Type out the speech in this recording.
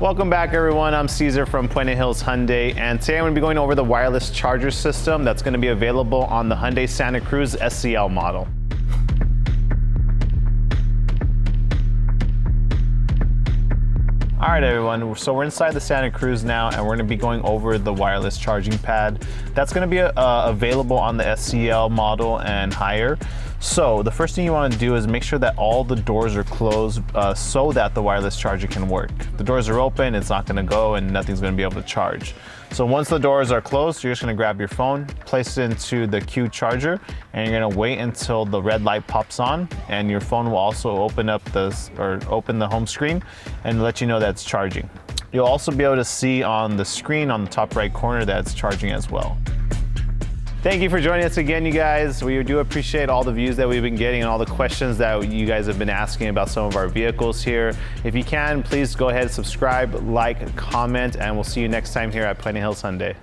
Welcome back everyone, I'm Caesar from Puente Hyundai, and today I'm going to be going over the wireless charger system that's going to be available on the Hyundai Santa Cruz SCL model. Alright everyone, so we're inside the Santa Cruz now and we're going to be going over the wireless charging pad. That's going to be available on the SCL model and higher. So the first thing you want to do is make sure that all the doors are closed so that the wireless charger can work. If the doors are open, it's not going to go and nothing's going to be able to charge. So once the doors are closed, you're just going to grab your phone, place it into the Q charger, and you're going to wait until the red light pops on, and your phone will also open the home screen and let you know that it's charging. You'll also be able to see on the screen on the top right corner that it's charging as well. Thank you for joining us again, you guys. We do appreciate all the views that we've been getting and all the questions that you guys have been asking about some of our vehicles here. If you can, please go ahead and subscribe, like, comment, and we'll see you next time here at Puente Hyundai.